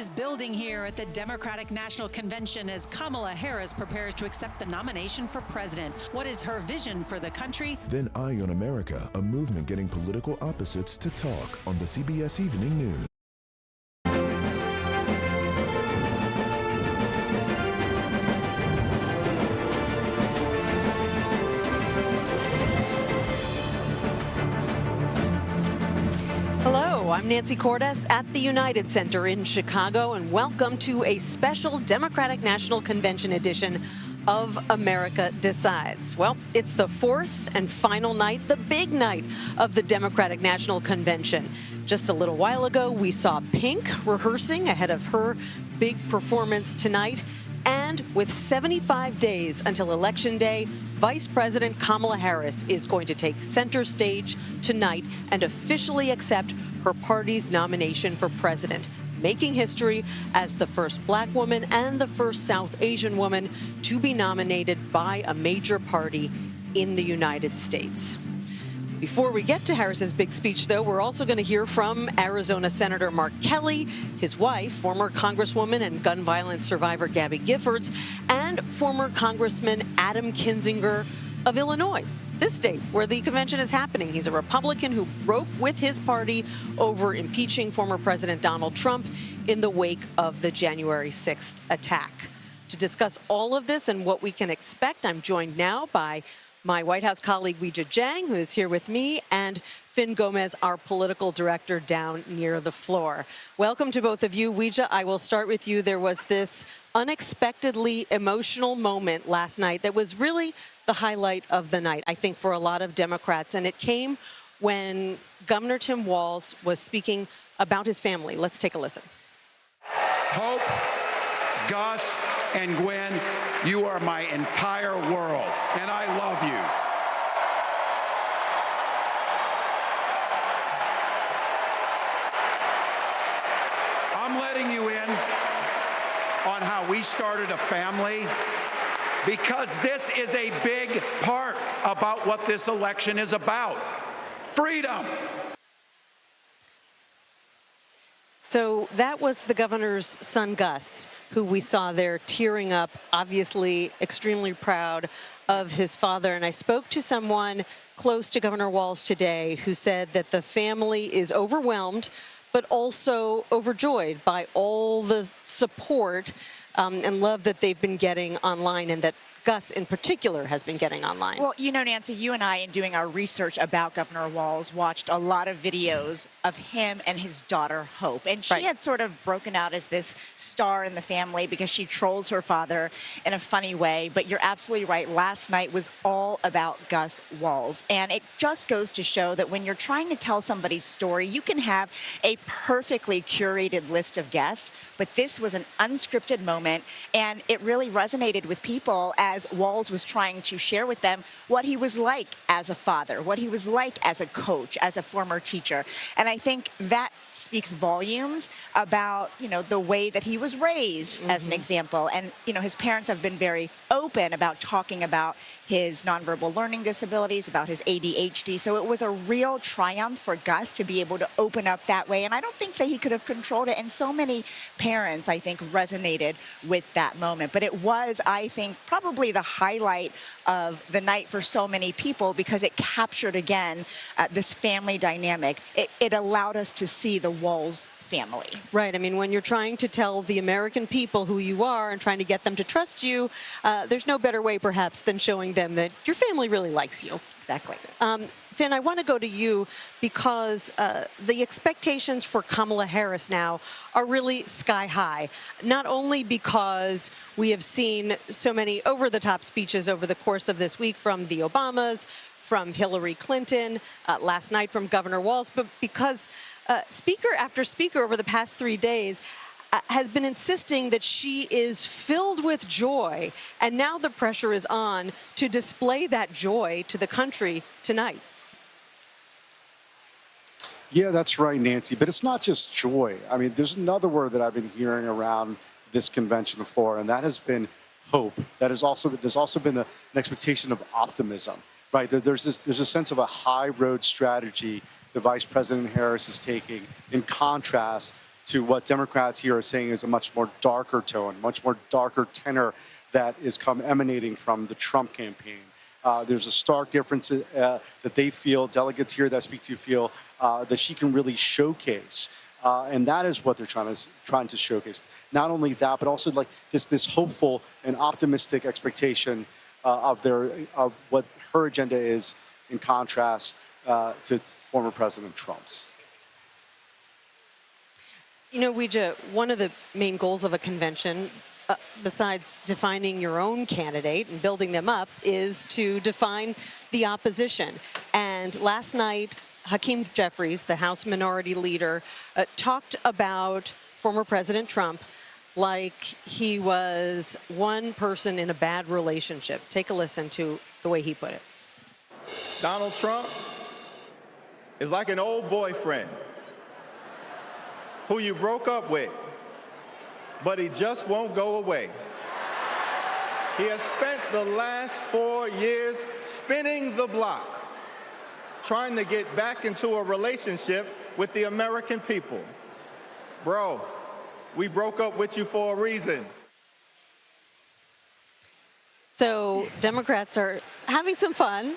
is building here at the Democratic National Convention as Kamala Harris prepares to accept the nomination for president. What is her vision for the country? Then Eye on America, a movement getting political opposites to talk on the CBS Evening News. Hello, I'm Nancy Cordes at the United Center in Chicago, and welcome to a special Democratic National Convention edition of America Decides. Well, it's the fourth and final night, the big night of the Democratic National Convention. Just a little while ago, we saw Pink rehearsing ahead of her big performance tonight. And with 75 days until Election Day, Vice President Kamala Harris is going to take center stage tonight and officially accept her party's nomination for president, making history as the first black woman and the first South Asian woman to be nominated by a major party in the United States. Before we get to Harris's big speech, though, we're also going to hear from Arizona Senator Mark Kelly, his wife, former Congresswoman and gun violence survivor Gabby Giffords, and former Congressman Adam Kinzinger of Illinois. This state where the convention is happening. He's a Republican who broke with his party over impeaching former President Donald Trump in the wake of the January 6th attack. To discuss all of this and what we can expect, I'm joined now by my White House colleague, Weijia Jiang, who is here with me, and Finn Gomez, our political director down near the floor. Welcome to both of you. Weijia, I will start with you. There was this unexpectedly emotional moment last night that was really the highlight of the night, I think, for a lot of Democrats, and it came when Governor Tim Walz was speaking about his family. Let's take a listen. Hope, Gus, and Gwen, you are my entire world, and I love you. I'm letting you in on how we started a family, because this is a big part about what this election is about. Freedom. So that was the governor's son, Gus, who we saw there tearing up, obviously extremely proud of his father. And I spoke to someone close to Governor Walz today who said that the family is overwhelmed, but also overjoyed by all the support and love that they've been getting online, and that Gus in particular has been getting online. Well, you know, Nancy, you and I, in doing our research about Governor Walz, watched a lot of videos of him and his daughter, Hope. And she had sort of broken out as this star in the family because she trolls her father in a funny way. But you're absolutely right. Last night was all about Gus Walz. And it just goes to show that when you're trying to tell somebody's story, you can have a perfectly curated list of guests. But this was an unscripted moment, and it really resonated with people as Walz was trying to share with them what he was like as a father, what he was like as a coach, as a former teacher. And I think that speaks volumes about, you know, the way that he was raised, as an example. And, you know, his parents have been very open about talking about his nonverbal learning disabilities, about his ADHD. So it was a real triumph for Gus to be able to open up that way. And I don't think that he could have controlled it. And so many parents, I think, resonated with that moment. But it was, I think, probably the highlight of the night for so many people, because it captured, again, this family dynamic. It allowed us to see the Walz family. Right. I mean, when you're trying to tell the American people who you are and trying to get them to trust you, there's no better way, perhaps, than showing them that your family really likes you. Exactly. Finn, I want to go to you because the expectations for Kamala Harris now are really sky high, not only because we have seen so many over-the-top speeches over the course of this week from the Obamas, from Hillary Clinton, last night from Governor Walz, but because speaker after speaker over the past 3 days has been insisting that she is filled with joy, and now the pressure is on to display that joy to the country tonight. Yeah, that's right, Nancy. But it's not just joy. I mean, there's another word that I've been hearing around this convention before, and that has been hope. There's also been an expectation of optimism, right? There's a sense of a high road strategy that Vice President Harris is taking in contrast to what Democrats here are saying is a much more darker tone, much more darker tenor that is emanating from the Trump campaign. There's a stark difference that they feel, delegates here that speak to feel, that she can really showcase. And that is what they're trying to showcase. Not only that, but also like this hopeful and optimistic expectation of what her agenda is in contrast to former President Trump's. You know, Weija, one of the main goals of a convention, besides defining your own candidate and building them up, is to define the opposition. And last night, Hakeem Jeffries, the House Minority Leader, talked about former President Trump like he was one person in a bad relationship. Take a listen to the way he put it. Donald Trump is like an old boyfriend who you broke up with, but he just won't go away. He has spent the last 4 years spinning the block, trying to get back into a relationship with the American people. Bro, we broke up with you for a reason. So Democrats are having some fun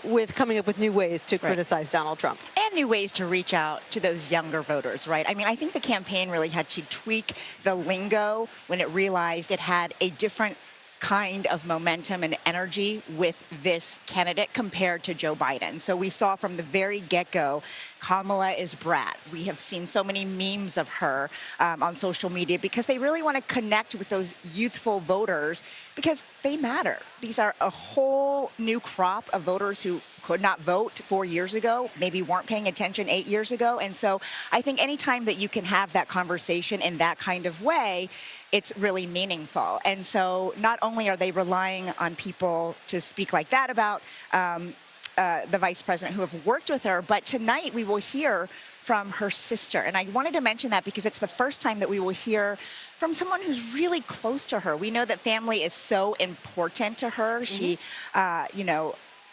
with coming up with new ways to criticize Donald Trump. And new ways to reach out to those younger voters, right? I mean, I think the campaign really had to tweak the lingo when it realized it had a different kind of momentum and energy with this candidate compared to Joe Biden. So we saw from the very get-go, Kamala is brat. We have seen so many memes of her on social media because they really want to connect with those youthful voters because they matter. These are a whole new crop of voters who could not vote 4 years ago, maybe weren't paying attention 8 years ago. And so I think anytime that you can have that conversation in that kind of way, it's really meaningful. And so not only are they relying on people to speak like that about the vice president who have worked with her, but tonight we will hear from her sister. And I wanted to mention that because it's the first time that we will hear from someone who's really close to her. We know that family is so important to her. She,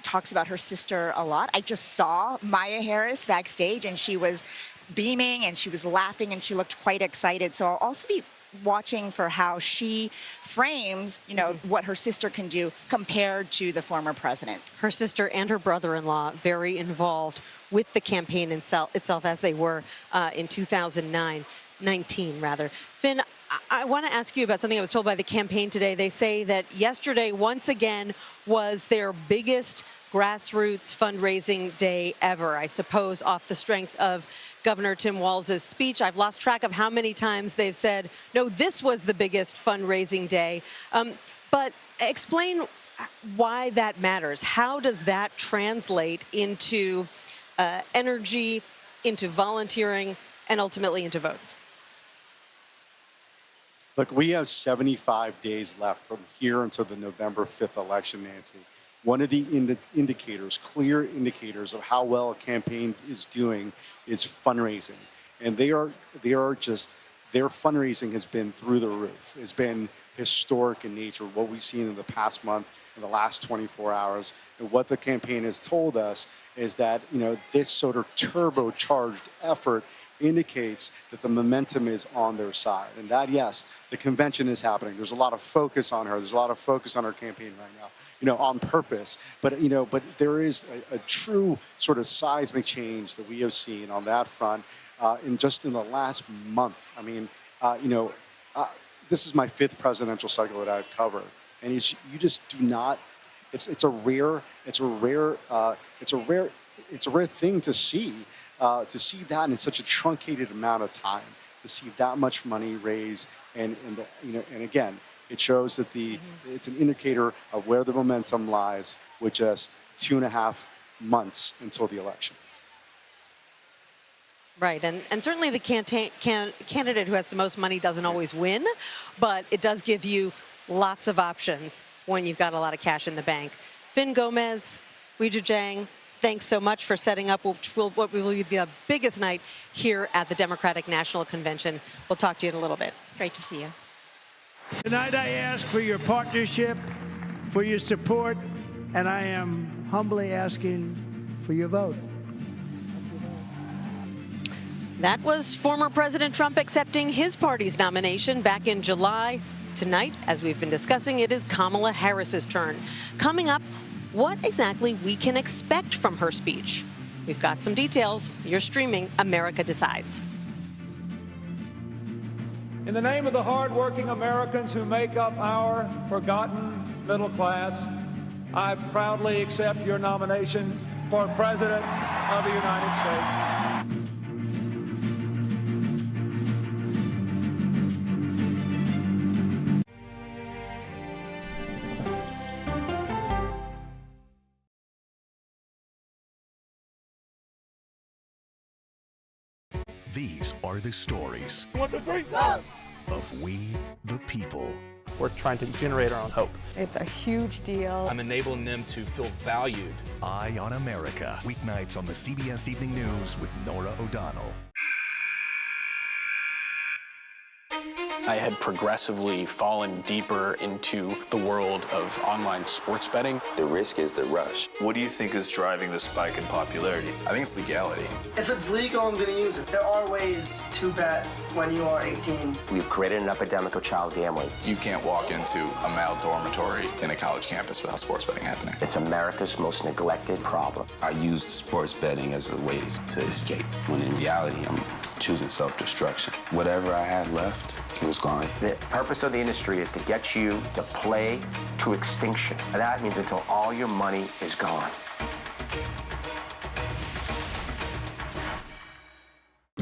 talks about her sister a lot. I just saw Maya Harris backstage and she was beaming and she was laughing and she looked quite excited. So I'll also be watching for how she frames, what her sister can do compared to the former president. Her sister and her brother-in-law very involved with the campaign itself as they were in 2019 rather. Finn, I want to ask you about something I was told by the campaign today. They say that yesterday, once again, was their biggest grassroots fundraising day ever, I suppose, off the strength of Governor Tim Walz's speech. I've lost track of how many times they've said, no, this was the biggest fundraising day. But explain why that matters. How does that translate into energy, into volunteering, and ultimately into votes? Look, we have 75 days left from here until the November 5th election, Nancy. One of the indicators, clear indicators of how well a campaign is doing is fundraising. And their fundraising has been through the roof. It's been historic in nature, what we've seen in the past month, in the last 24 hours. And what the campaign has told us is that, this sort of turbocharged effort indicates that the momentum is on their side. And that, yes, the convention is happening. There's a lot of focus on her. There's a lot of focus on her campaign right now, on purpose. But, but there is a true sort of seismic change that we have seen on that front in the last month. I mean, this is my 5th presidential cycle that I've covered. And you just do not, it's a rare thing to see. To see that in such a truncated amount of time, to see that much money raised, and again, it shows that it's an indicator of where the momentum lies with just 2.5 months until the election. Right, and certainly the candidate who has the most money doesn't always win, but it does give you lots of options when you've got a lot of cash in the bank. Finn Gomez, Weija Jiang, thanks so much for setting up what will be the biggest night here at the Democratic National Convention. We'll talk to you in a little bit. Great to see you. Tonight I ask for your partnership, for your support, and I am humbly asking for your vote. That was former President Trump accepting his party's nomination back in July. Tonight, as we've been discussing, it is Kamala Harris's turn. Coming up, what exactly we can expect from her speech. We've got some details. You're streaming America Decides. In the name of the hardworking Americans who make up our forgotten middle class, I proudly accept your nomination for President of the United States. These are the stories 1, 2, 3, go! of we the people. We're trying to generate our own hope. It's a huge deal. I'm enabling them to feel valued. Eye on America, weeknights on the CBS Evening News with Norah O'Donnell. I had progressively fallen deeper into the world of online sports betting. The risk is the rush. What do you think is driving the spike in popularity? I think it's legality. If it's legal, I'm going to use it. There are ways to bet when you are 18. We've created an epidemic of child gambling. You can't walk into a male dormitory in a college campus without sports betting happening. It's America's most neglected problem. I used sports betting as a way to escape, when in reality, I'm choosing self-destruction. Whatever I had left, it was gone. The purpose of the industry is to get you to play to extinction. And that means until all your money is gone.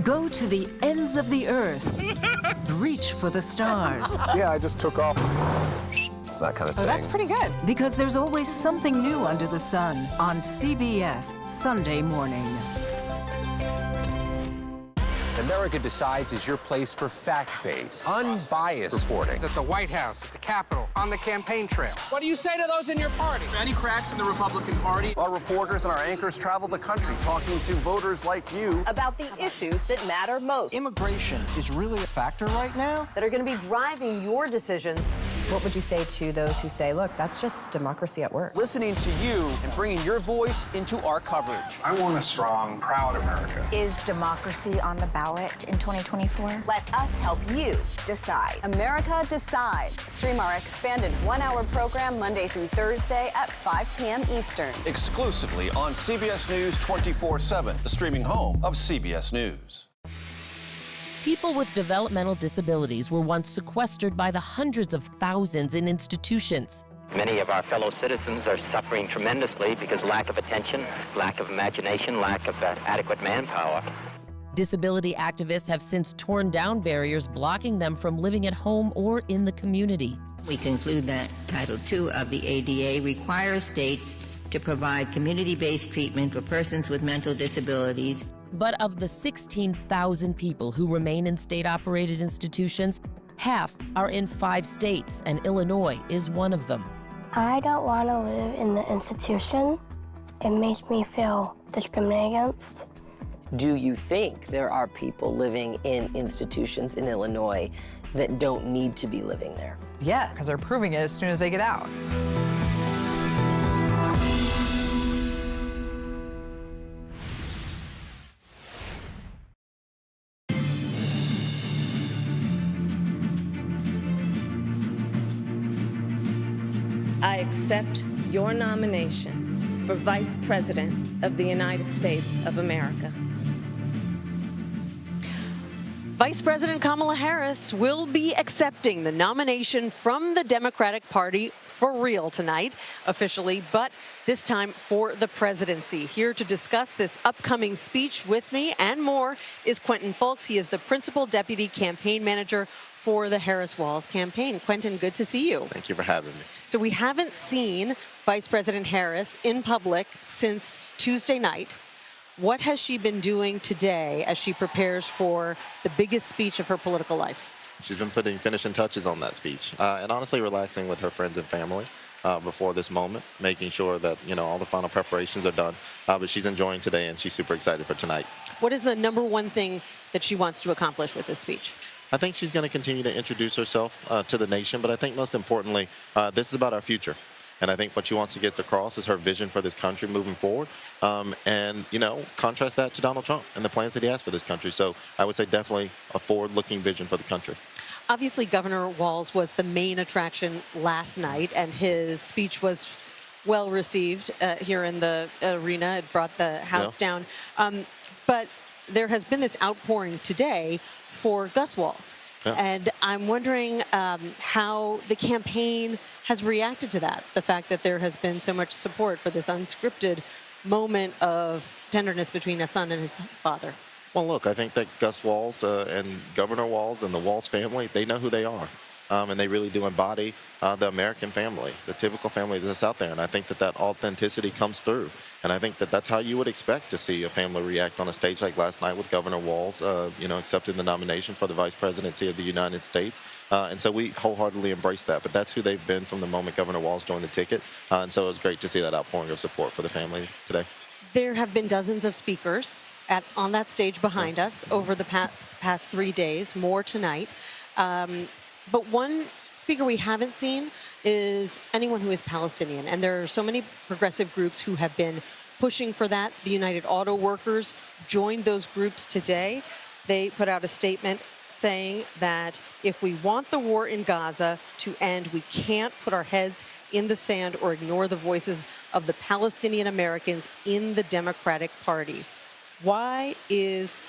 Go to the ends of the earth. Reach for the stars. Yeah, I just took off. That kind of thing. Oh, that's pretty good. Because there's always something new under the sun on CBS Sunday morning. America Decides is your place for fact-based, unbiased reporting. At the White House, at the Capitol, on the campaign trail. What do you say to those in your party? Any cracks in the Republican Party? Our reporters and our anchors travel the country talking to voters like you about the issues that matter most. Immigration is really a factor right now that are going to be driving your decisions. What would you say to those who say, look, that's just democracy at work? Listening to you and bringing your voice into our coverage. I want a strong, proud America. Is democracy on the ballot in 2024? Let us help you decide. America Decides. Stream our expanded one-hour program Monday through Thursday at 5 p.m. Eastern. Exclusively on CBS News 24/7, the streaming home of CBS News. People with developmental disabilities were once sequestered by the hundreds of thousands in institutions. Many of our fellow citizens are suffering tremendously because lack of attention, lack of imagination, lack of adequate manpower. Disability activists have since torn down barriers blocking them from living at home or in the community. We conclude that Title II of the ADA requires states to provide community-based treatment for persons with mental disabilities. But of the 16,000 people who remain in state-operated institutions, half are in 5 states, and Illinois is one of them. I don't want to live in the institution. It makes me feel discriminated against. Do you think there are people living in institutions in Illinois that don't need to be living there? Yeah, because they're proving it as soon as they get out. I accept your nomination for Vice President of the United States of America. Vice President Kamala Harris will be accepting the nomination from the Democratic Party for real tonight, officially, but this time for the presidency. Here to discuss this upcoming speech with me and more is Quentin Fulks. He is the Principal Deputy Campaign Manager for the Harris-Walz campaign. Quentin, good to see you. Thank you for having me. So we haven't seen Vice President Harris in public since Tuesday night. What has she been doing today as she prepares for the biggest speech of her political life? She's been putting finishing touches on that speech and honestly relaxing with her friends and family before this moment, making sure that, you know, all the final preparations are done. But she's enjoying today and she's super excited for tonight. What is the number one thing that she wants to accomplish with this speech? I think she's going to continue to introduce herself to the nation, but I think most importantly, this is about our future. And I think what she wants to get across is her vision for this country moving forward. And, you know, contrast that to Donald Trump and the plans that he has for this country. So I would say definitely a forward-looking vision for the country. Obviously, Governor Walz was the main attraction last night, and his speech was well received here in the arena. It brought the House down. But there has been this outpouring today for Gus Walz. Yeah. And I'm wondering how the campaign has reacted to that, the fact that there has been so much support for this unscripted moment of tenderness between a son and his father. Well, look, I think that Gus Walz and Governor Walz and the Walz family, they know who they are. And they really do embody the American family, the typical family that's out there. And I think that that authenticity comes through. And I think that that's how you would expect to see a family react on a stage like last night with Governor Walz, you know, accepting the nomination for the vice presidency of the United States. And so we wholeheartedly embrace that. But that's who they've been from the moment Governor Walz joined the ticket. And so it was great to see that outpouring of support for the family today. There have been dozens of speakers on that stage behind us over the past 3 days, more tonight. But one speaker we haven't seen is anyone who is Palestinian. And there are so many progressive groups who have been pushing for that. The United Auto Workers joined those groups today. They put out a statement saying that if we want the war in Gaza to end, we can't put our heads in the sand or ignore the voices of the Palestinian Americans in the Democratic Party. Why is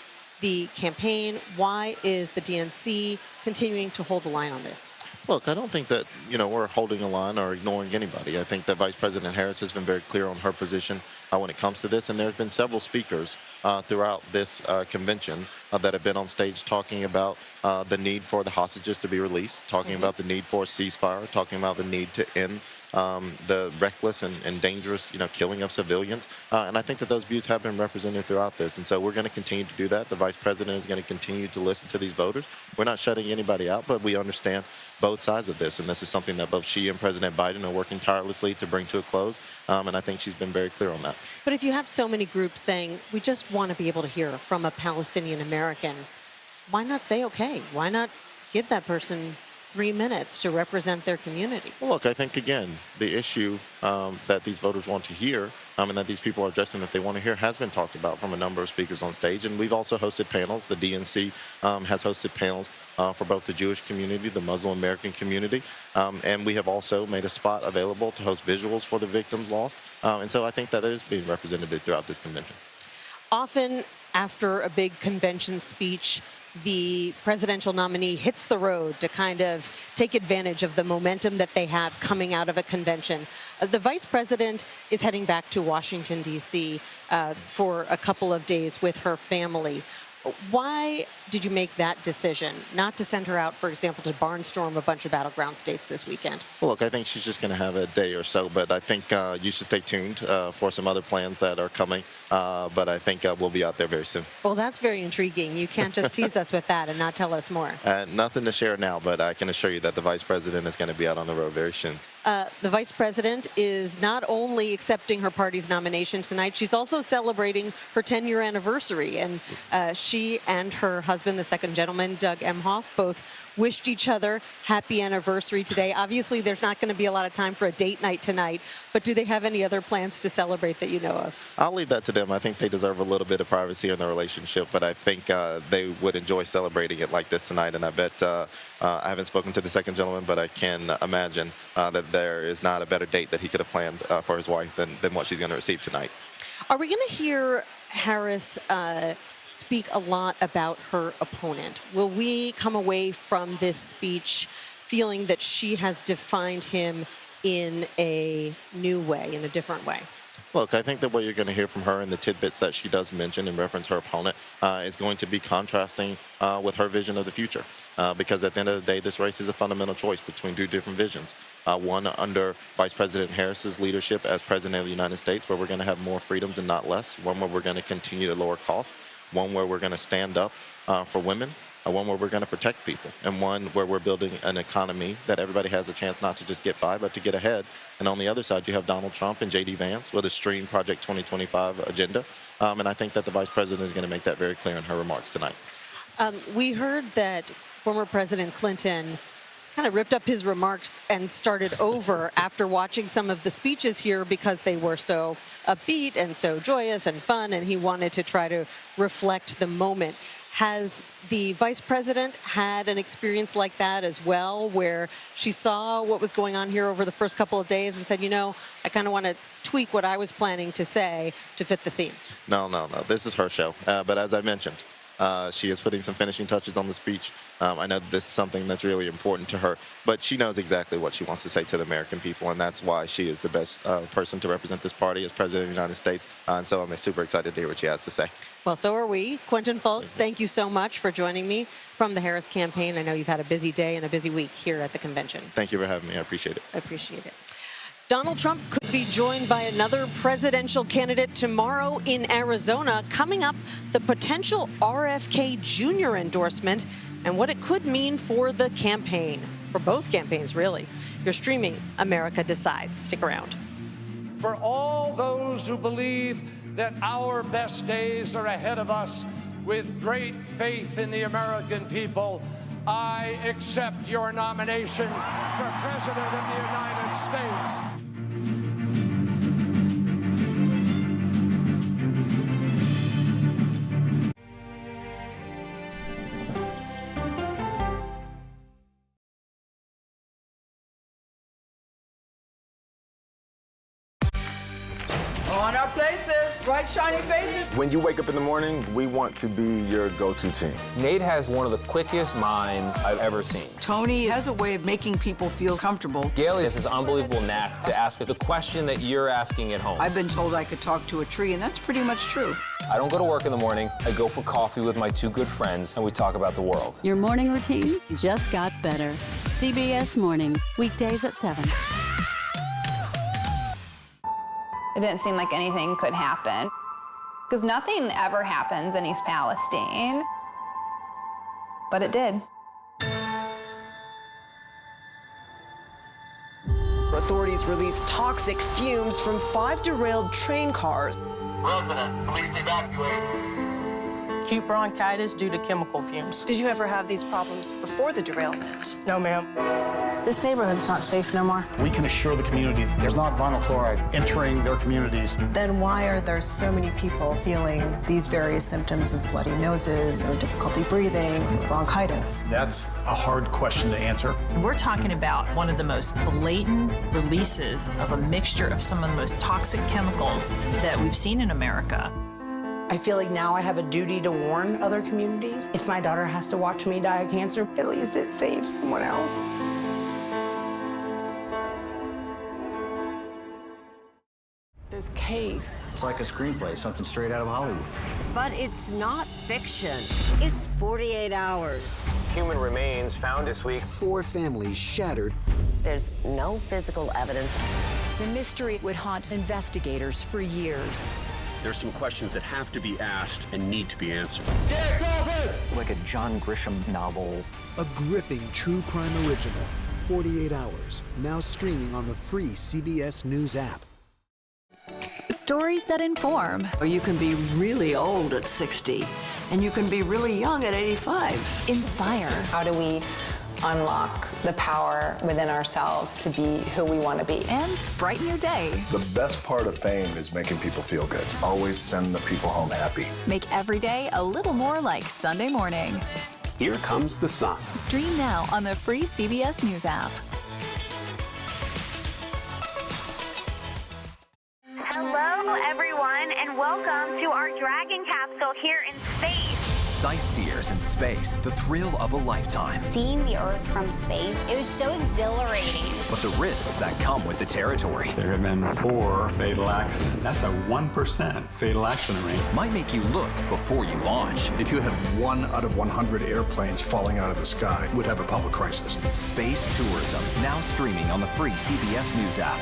the campaign, why is the DNC continuing to hold the line on this? Look, I don't think that, you know, we're holding a line or ignoring anybody. I think that Vice President Harris has been very clear on her position when it comes to this. And there have been several speakers throughout this convention that have been on stage talking about the need for the hostages to be released, talking about the need for a ceasefire, talking about the need to end the reckless and dangerous, you know, killing of civilians. And I think that those views have been represented throughout this. And so we're going to continue to do that. The vice president is going to continue to listen to these voters. We're not shutting anybody out, but we understand both sides of this. And this is something that both she and President Biden are working tirelessly to bring to a close. And I think she's been very clear on that. But if you have so many groups saying, we just want to be able to hear from a Palestinian American, why not say, okay, why not give that person 3 minutes to represent their community? Well, look, I think, again, the issue that these voters want to hear and that these people are addressing that they want to hear has been talked about from a number of speakers on stage. And we've also hosted panels. The DNC has hosted panels for both the Jewish community, the Muslim American community. And we have also made a spot available to host visuals for the victims lost. And so I think that it is being represented throughout this convention. Often after a big convention speech, the presidential nominee hits the road to kind of take advantage of the momentum that they have coming out of a convention. The vice president is heading back to Washington, D.C. For a couple of days with her family. Why did you make that decision not to send her out, for example, to barnstorm a bunch of battleground states this weekend? Well, look, I think she's just going to have a day or so, but I think you should stay tuned for some other plans that are coming. But I think we'll be out there very soon. Well, that's very intriguing. You can't just tease us with that and not tell us more. Nothing to share now, but I can assure you that the vice president is going to be out on the road very soon. The vice president is not only accepting her party's nomination tonight, she's also celebrating her 10-year anniversary. And she and her husband, the second gentleman, Doug Emhoff, both wished each other happy anniversary today. Obviously, there's not going to be a lot of time for a date night tonight, but do they have any other plans to celebrate that you know of? I'll leave that to them. I think they deserve a little bit of privacy in their relationship, but I think they would enjoy celebrating it like this tonight. And I bet I haven't spoken to the second gentleman, but I can imagine that there is not a better date that he could have planned for his wife than what she's going to receive tonight. Are we going to hear Harris speak a lot about her opponent? Will we come away from this speech feeling that she has defined him in a new way, in a different way? Look, I think that what you're going to hear from her and the tidbits that she does mention and reference her opponent is going to be contrasting with her vision of the future. Because at the end of the day, this race is a fundamental choice between two different visions. One under Vice President Harris's leadership as President of the United States, where we're going to have more freedoms and not less. One where we're going to continue to lower costs. One where we're going to stand up for women. One where we're going to protect people, and one where we're building an economy that everybody has a chance not to just get by, but to get ahead. And on the other side, you have Donald Trump and J.D. Vance with a Stream Project 2025 agenda. And I think that the vice president is going to make that very clear in her remarks tonight. We heard that former President Clinton kind of ripped up his remarks and started over after watching some of the speeches here because they were so upbeat and so joyous and fun, and he wanted to try to reflect the moment. Has the vice president had an experience like that as well, where she saw what was going on here over the first couple of days and said, you know, I kind of want to tweak what I was planning to say to fit the theme? No. This is her show. But as I mentioned, she is putting some finishing touches on the speech. I know this is something that's really important to her, but she knows exactly what she wants to say to the American people, and that's why she is the best person to represent this party as President of the United States. And so I'm super excited to hear what she has to say. Well, so are we. Quentin Fulks, thank you so much for joining me from the Harris campaign. I know you've had a busy day and a busy week here at the convention. Thank you for having me. I appreciate it. I appreciate it. Donald Trump could be joined by another presidential candidate tomorrow in Arizona. Coming up, the potential RFK Jr. endorsement and what it could mean for the campaign, for both campaigns, really. You're streaming America Decides. Stick around. For all those who believe that our best days are ahead of us, with great faith in the American people, I accept your nomination for President of the United States. On our places, bright, shiny faces. When you wake up in the morning, we want to be your go-to team. Nate has one of the quickest minds I've ever seen. Tony has a way of making people feel comfortable. Gail has this unbelievable knack to ask the question that you're asking at home. I've been told I could talk to a tree, and that's pretty much true. I don't go to work in the morning. I go for coffee with my two good friends, and we talk about the world. Your morning routine just got better. CBS Mornings, weekdays at 7. It didn't seem like anything could happen, because nothing ever happens in East Palestine, but it did. Authorities released toxic fumes from 5 derailed train cars. Resident, please evacuate. Acute bronchitis due to chemical fumes. Did you ever have these problems before the derailment? No, ma'am. This neighborhood's not safe no more. We can assure the community that there's not vinyl chloride entering their communities. Then why are there so many people feeling these various symptoms of bloody noses or difficulty breathing or bronchitis? That's a hard question to answer. We're talking about one of the most blatant releases of a mixture of some of the most toxic chemicals that we've seen in America. I feel like now I have a duty to warn other communities. If my daughter has to watch me die of cancer, at least it saves someone else. This case. It's like a screenplay, something straight out of Hollywood. But it's not fiction. It's 48 hours. Human remains found this week. 4 families shattered. There's no physical evidence. The mystery would haunt investigators for years. There's some questions that have to be asked and need to be answered. Like a John Grisham novel. A gripping true crime original. 48 hours. Now streaming on the free CBS News app. Stories that inform. Or you can be really old at 60, and you can be really young at 85. Inspire. How do we unlock the power within ourselves to be who we want to be? And brighten your day. The best part of fame is making people feel good. Always send the people home happy. Make every day a little more like Sunday morning. Here comes the sun. Stream now on the free CBS News app. Hello, everyone, and welcome to our Dragon capsule here in space. Sightseers in space, the thrill of a lifetime. Seeing the Earth from space, it was so exhilarating. But the risks that come with the territory. There have been 4 fatal accidents. That's a 1% fatal accident rate. Might make you look before you launch. If you had 1 out of 100 airplanes falling out of the sky, we'd have a public crisis. Space tourism, now streaming on the free CBS News app.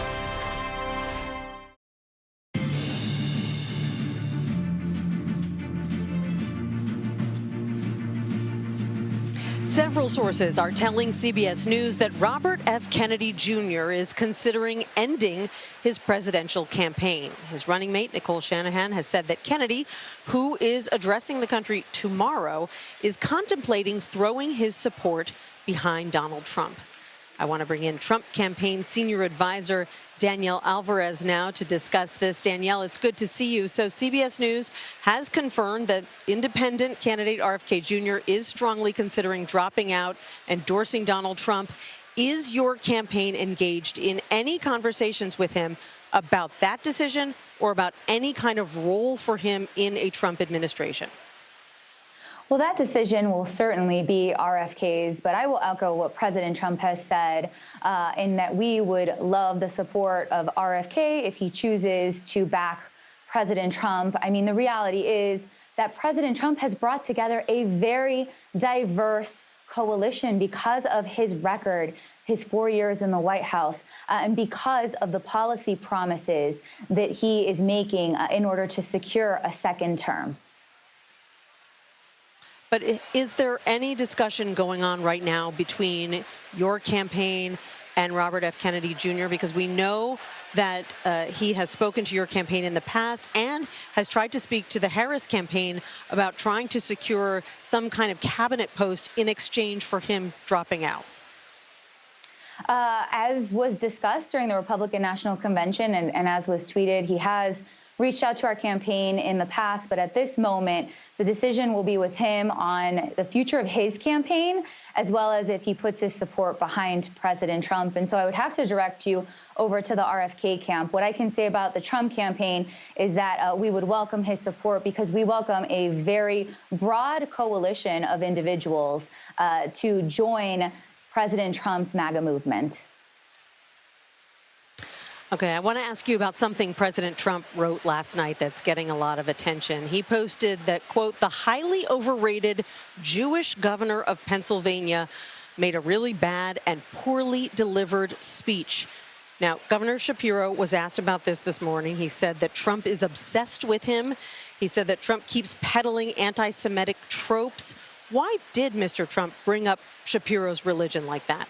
Several sources are telling CBS News that Robert F. Kennedy Jr. is considering ending his presidential campaign. His running mate, Nicole Shanahan, has said that Kennedy, who is addressing the country tomorrow, is contemplating throwing his support behind Donald Trump. I want to bring in Trump campaign senior advisor Danielle Alvarez now to discuss this. Danielle, it's good to see you. So CBS News has confirmed that independent candidate RFK Jr. is strongly considering dropping out, endorsing Donald Trump. Is your campaign engaged in any conversations with him about that decision or about any kind of role for him in a Trump administration? Well, that decision will certainly be RFK's, but I will echo what President Trump has said in that we would love the support of RFK if he chooses to back President Trump. I mean, the reality is that President Trump has brought together a very diverse coalition because of his record, his 4 years in the White House, and because of the policy promises that he is making in order to secure a second term. But is there any discussion going on right now between your campaign and Robert F. Kennedy Jr.? Because we know that he has spoken to your campaign in the past and has tried to speak to the Harris campaign about trying to secure some kind of cabinet post in exchange for him dropping out. As was discussed during the Republican National Convention and as was tweeted, he has reached out to our campaign in the past, but at this moment, the decision will be with him on the future of his campaign, as well as if he puts his support behind President Trump. And so I would have to direct you over to the RFK camp. What I can say about the Trump campaign is that we would welcome his support because we welcome a very broad coalition of individuals to join President Trump's MAGA movement. Okay, I want to ask you about something President Trump wrote last night that's getting a lot of attention. He posted that, quote, the highly overrated Jewish governor of Pennsylvania made a really bad and poorly delivered speech. Now, Governor Shapiro was asked about this morning. He said that Trump is obsessed with him. He said that Trump keeps peddling anti-Semitic tropes. Why did Mr. Trump bring up Shapiro's religion like that?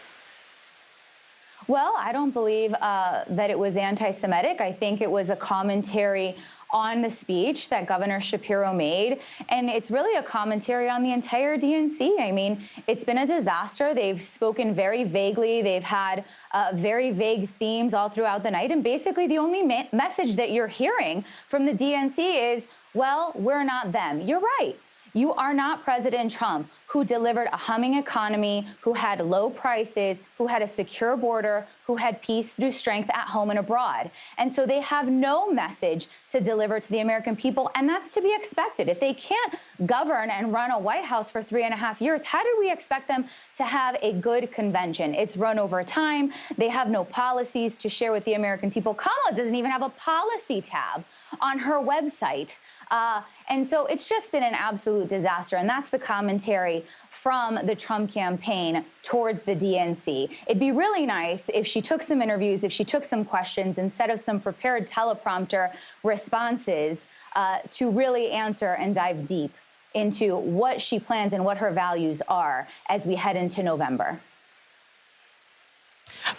Well, I don't believe that it was anti-Semitic. I think it was a commentary on the speech that Governor Shapiro made. And it's really a commentary on the entire DNC. I mean, it's been a disaster. They've spoken very vaguely. They've had very vague themes all throughout the night. And basically the only message that you're hearing from the DNC is, well, we're not them. You're right. You are not President Trump, who delivered a humming economy, who had low prices, who had a secure border, who had peace through strength at home and abroad. And so they have no message to deliver to the American people, and that's to be expected. If they can't govern and run a White House for 3.5 years, how did we expect them to have a good convention? It's run over time. They have no policies to share with the American people. Kamala doesn't even have a policy tab on her website. And so it's just been an absolute disaster. And that's the commentary from the Trump campaign towards the DNC. It'd be really nice if she took some interviews, if she took some questions instead of some prepared teleprompter responses to really answer and dive deep into what she plans and what her values are as we head into November.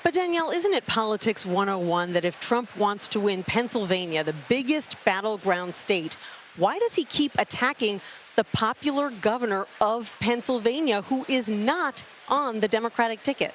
But Danielle, isn't it politics 101 that if Trump wants to win Pennsylvania, the biggest battleground state, why does he keep attacking the popular governor of Pennsylvania who is not on the Democratic ticket?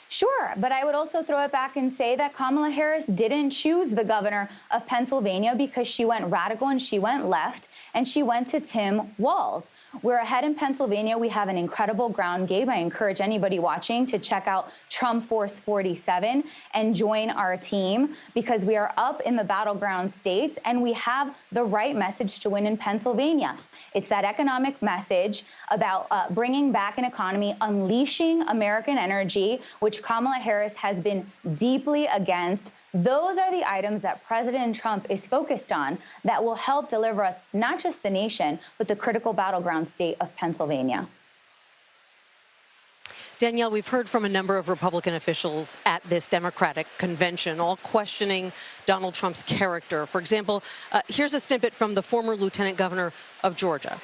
Sure, but I would also throw it back and say that Kamala Harris didn't choose the governor of Pennsylvania because she went radical and she went left and she went to Tim Walz. We're ahead in Pennsylvania. We have an incredible ground game. I encourage anybody watching to check out Trump Force 47 and join our team because we are up in the battleground states and we have the right message to win in Pennsylvania. It's that economic message about bringing back an economy, unleashing American energy, which Kamala Harris has been deeply against. Those are the items that President Trump is focused on that will help deliver us not just the nation, but the critical battleground state of Pennsylvania. Danielle, we've heard from a number of Republican officials at this Democratic convention, all questioning Donald Trump's character. For example, here's a snippet from the former lieutenant governor of Georgia.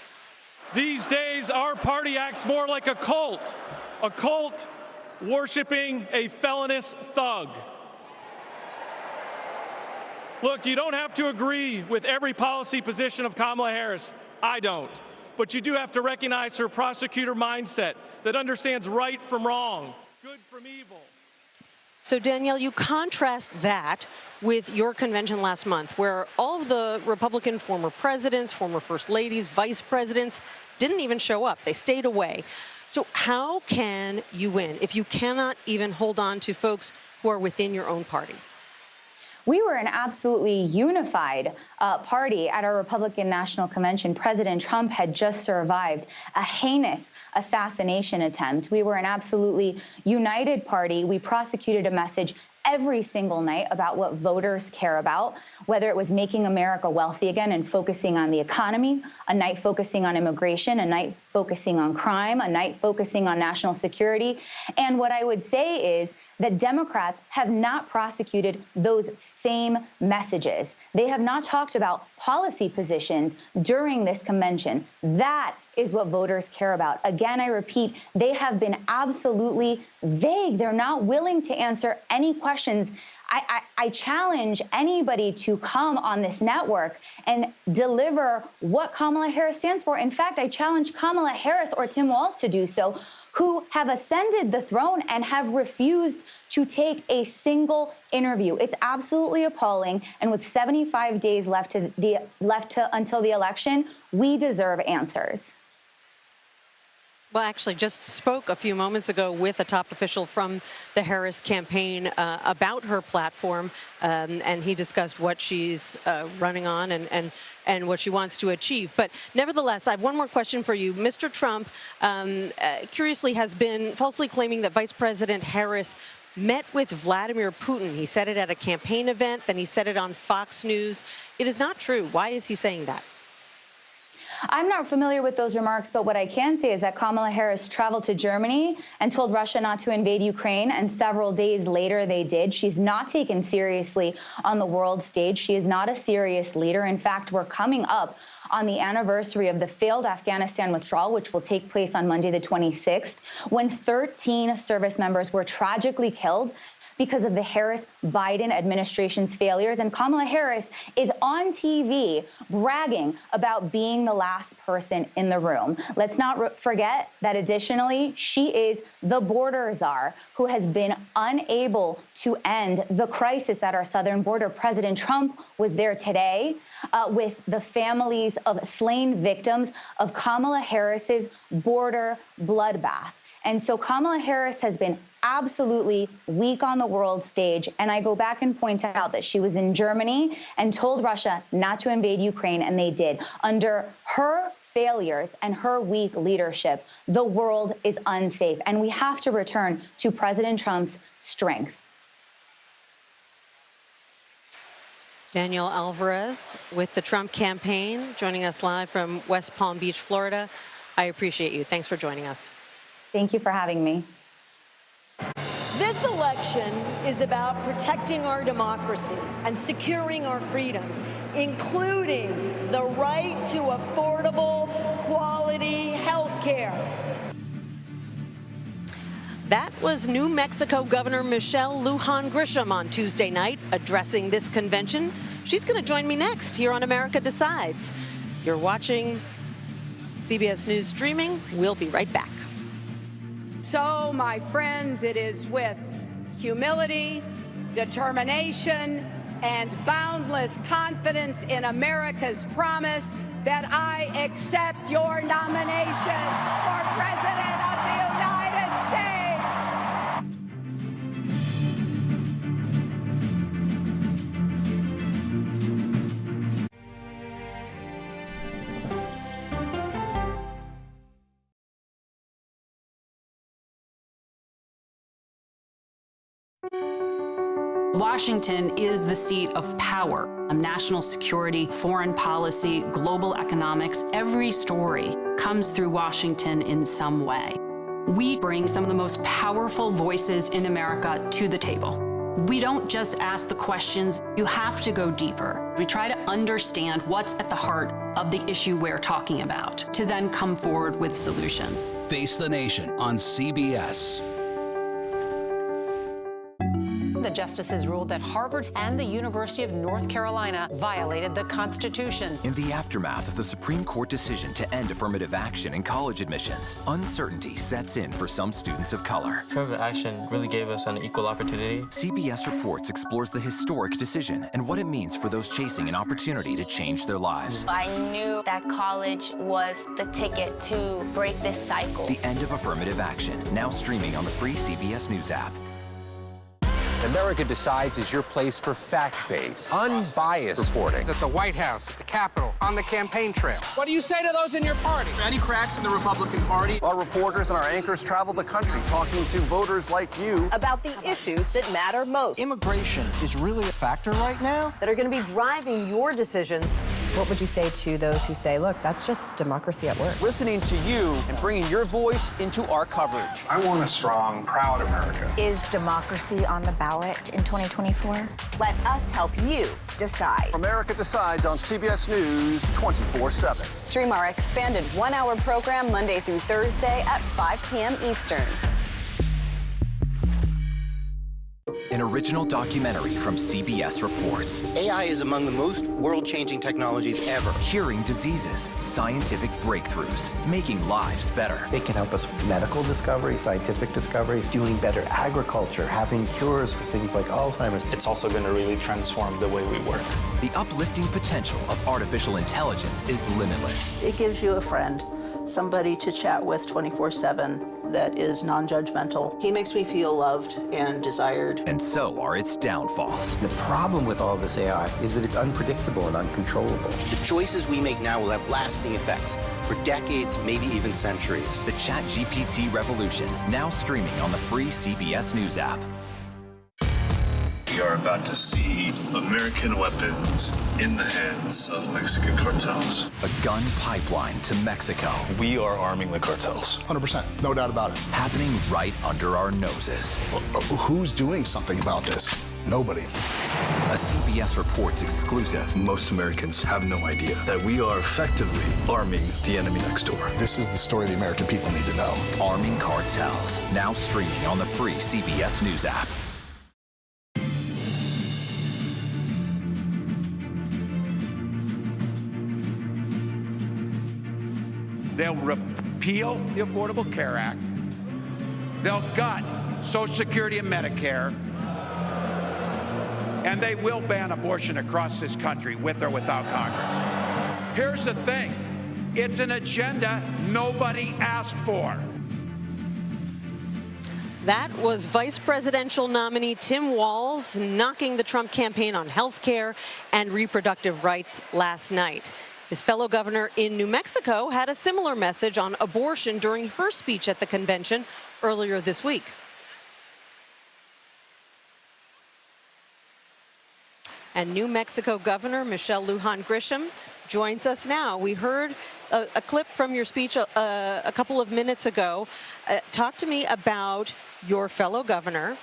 These days, our party acts more like a cult worshiping a felonious thug. Look, you don't have to agree with every policy position of Kamala Harris. I don't. But you do have to recognize her prosecutor mindset that understands right from wrong, good evil. So, Danielle, you contrast that with your convention last month, where all of the Republican former presidents, former first ladies, vice presidents didn't even show up. They stayed away. So how can you win if you cannot even hold on to folks who are within your own party? We were an absolutely unified party at our Republican National Convention. President Trump had just survived a heinous assassination attempt. We were an absolutely united party. We prosecuted a message every single night about what voters care about, whether it was making America wealthy again and focusing on the economy, a night focusing on immigration, a night focusing on crime, a night focusing on national security. And what I would say is that Democrats have not prosecuted those same messages. They have not talked about policy positions during this convention. That is what voters care about. Again, I repeat, they have been absolutely vague. They're not willing to answer any questions. I challenge anybody to come on this network and deliver what Kamala Harris stands for. In fact, I challenge Kamala Harris or Tim Walz to do so, who have ascended the throne and have refused to take a single interview. It's absolutely appalling. And with 75 days left until the election, we deserve answers. Well, actually, just spoke a few moments ago with a top official from the Harris campaign about her platform, and he discussed what she's running on and what she wants to achieve. But nevertheless, I have one more question for you. Mr. Trump, curiously, has been falsely claiming that Vice President Harris met with Vladimir Putin. He said it at a campaign event, then he said it on Fox News. It is not true. Why is he saying that? I'm not familiar with those remarks, but what I can say is that Kamala Harris traveled to Germany and told Russia not to invade Ukraine, and several days later they did. She's not taken seriously on the world stage. She is not a serious leader. In fact, we're coming up on the anniversary of the failed Afghanistan withdrawal, which will take place on Monday the 26th, when 13 service members were tragically killed because of the Harris-Biden administration's failures. And Kamala Harris is on TV bragging about being the last person in the room. Let's not forget that additionally, she is the border czar who has been unable to end the crisis at our southern border. President Trump was there today with the families of slain victims of Kamala Harris's border bloodbath. And so Kamala Harris has been absolutely weak on the world stage. And I go back and point out that she was in Germany and told Russia not to invade Ukraine, and they did. Under her failures and her weak leadership, the world is unsafe. And we have to return to President Trump's strength. Danielle Alvarez with the Trump campaign, joining us live from West Palm Beach, Florida. I appreciate you. Thanks for joining us. Thank you for having me. This election is about protecting our democracy and securing our freedoms, including the right to affordable, quality health care. That was New Mexico Governor Michelle Lujan Grisham on Tuesday night addressing this convention. She's going to join me next here on America Decides. You're watching CBS News Streaming. We'll be right back. So, my friends, it is with humility, determination, and boundless confidence in America's promise that I accept your nomination for President of the United States. Washington is the seat of power. National security, foreign policy, global economics, every story comes through Washington in some way. We bring some of the most powerful voices in America to the table. We don't just ask the questions, you have to go deeper. We try to understand what's at the heart of the issue we're talking about, to then come forward with solutions. Face the Nation on CBS. the justices ruled that Harvard and the University of North Carolina violated the Constitution. In the aftermath of the Supreme Court decision to end affirmative action in college admissions, uncertainty sets in for some students of color. Affirmative action really gave us an equal opportunity. CBS Reports explores the historic decision and what it means for those chasing an opportunity to change their lives. I knew that college was the ticket to break this cycle. The end of affirmative action, now streaming on the free CBS News app. America Decides is your place for fact-based, unbiased reporting. At the White House, at the Capitol, on the campaign trail. What do you say to those in your party? Any cracks in the Republican Party? Our reporters and our anchors travel the country talking to voters like you about the issues that matter most. Immigration is really a factor right now that are going to be driving your decisions. What would you say to those who say, look, that's just democracy at work? Listening to you and bringing your voice into our coverage. I want a strong, proud America. Is democracy on the ballot in 2024? Let us help you decide. America Decides on CBS News 24/7. Stream our expanded one-hour program Monday through Thursday at 5 p.m. Eastern. An original documentary from CBS Reports. AI is among the most world-changing technologies ever. Curing diseases, scientific breakthroughs, making lives better. They can help us with medical discoveries, scientific discoveries, doing better agriculture, having cures for things like Alzheimer's. It's also going to really transform the way we work. The uplifting potential of artificial intelligence is limitless. It gives you a friend, somebody to chat with 24/7 that is non-judgmental. He makes me feel loved and desired. And so are its downfalls. The problem with all this AI is that it's unpredictable and uncontrollable. The choices we make now will have lasting effects for decades, maybe even centuries. The ChatGPT revolution, now streaming on the free CBS News app. We are about to see American weapons in the hands of Mexican cartels. A gun pipeline to Mexico. We are arming the cartels. 100%, no doubt about it. Happening right under our noses. Who's doing something about this? Nobody. A CBS Reports exclusive. Most Americans have no idea that we are effectively arming the enemy next door. This is the story the American people need to know. Arming cartels, now streaming on the free CBS News app. They'll repeal the Affordable Care Act. They'll gut Social Security and Medicare. And they will ban abortion across this country with or without Congress. Here's the thing. It's an agenda nobody asked for. That was Vice Presidential nominee Tim Walz knocking the Trump campaign on health care and reproductive rights last night. His fellow governor in New Mexico had a similar message on abortion during her speech at the convention earlier this week. And New Mexico Governor Michelle Lujan Grisham joins us now. We heard a clip from your speech a couple of minutes ago. Talk to me about your fellow governor,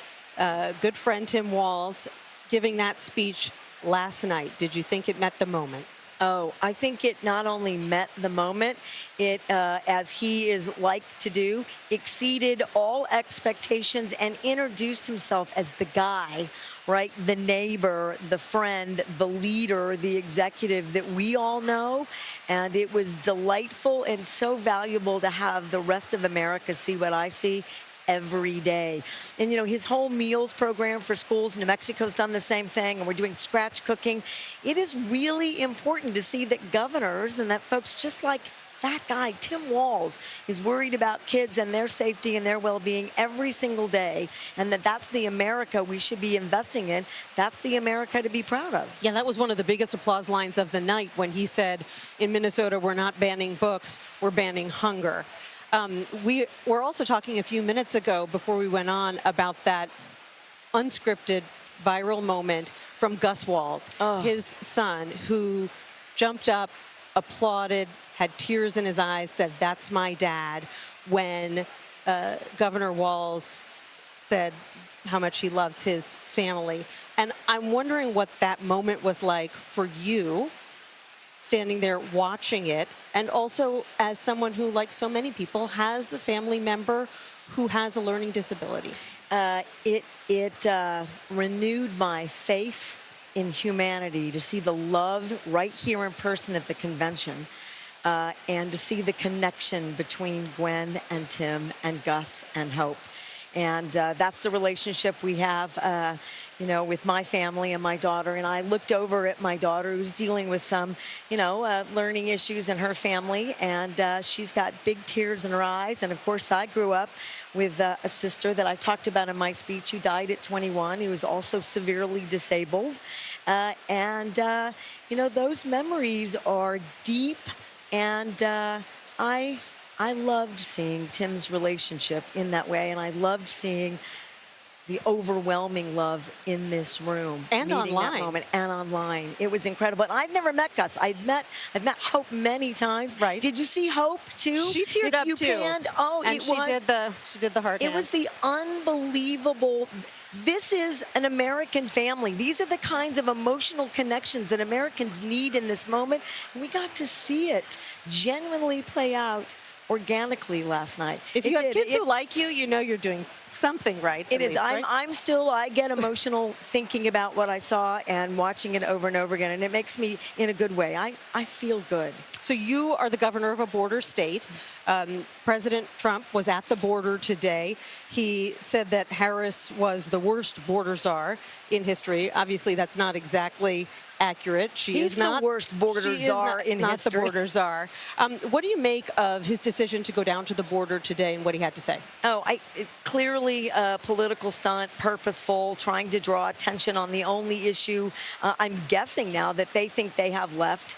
good friend Tim Walz, giving that speech last night. Did you think it met the moment? Oh, I think it not only met the moment, it, as he is like to do, exceeded all expectations and introduced himself as the guy, right? The neighbor, the friend, the leader, the executive that we all know. And it was delightful and so valuable to have the rest of America see what I see every day. And, you know, his whole meals program for schools, New Mexico's done the same thing, and we're doing scratch cooking. It is really important to see that governors and that folks just like that guy, Tim Walz, is worried about kids and their safety and their well-being every single day, and that's the America we should be investing in. That's the America to be proud of. Yeah, that was one of the biggest applause lines of the night when he said, in Minnesota, we're not banning books, we're banning hunger. We were also talking a few minutes ago before we went on about that unscripted viral moment from Gus Walz, his son, who jumped up, applauded, had tears in his eyes, said, "That's my dad," when Governor Walz said how much he loves his family. And I'm wondering what that moment was like for you, standing there watching it, and also as someone who, like so many people, has a family member who has a learning disability. it renewed my faith in humanity to see the love right here in person at the convention, and to see the connection between Gwen and Tim and Gus and Hope. And that's the relationship we have, you know, with my family and my daughter. And I looked over at my daughter, who's dealing with some, you know, learning issues in her family. And she's got big tears in her eyes. And, of course, I grew up with a sister that I talked about in my speech who died at 21, who was also severely disabled. You know, those memories are deep. And I loved seeing Tim's relationship in that way, and I loved seeing the overwhelming love in this room and online. That moment, and online. It was incredible. And I've never met Gus. I've met Hope many times. Right. Did you see Hope too? She teared up too. Oh, and she did the heart. It was the unbelievable. This is an American family. These are the kinds of emotional connections that Americans need in this moment. And we got to see it genuinely play out organically last night. If you have kids who like you, you know you're doing something right. It is. I get emotional thinking about what I saw and watching it over and over again, and it makes me in a good way. I feel good. So you are the governor of a border state. President Trump was at the border today. He said that Harris was the worst border czar in history. Obviously, that's not exactly accurate. He's the worst border czar in history. Not the border czar. What do you make of his decision to go down to the border today and what he had to say? Oh, clearly a political stunt, purposeful, trying to draw attention on the only issue I'm guessing now that they think they have left.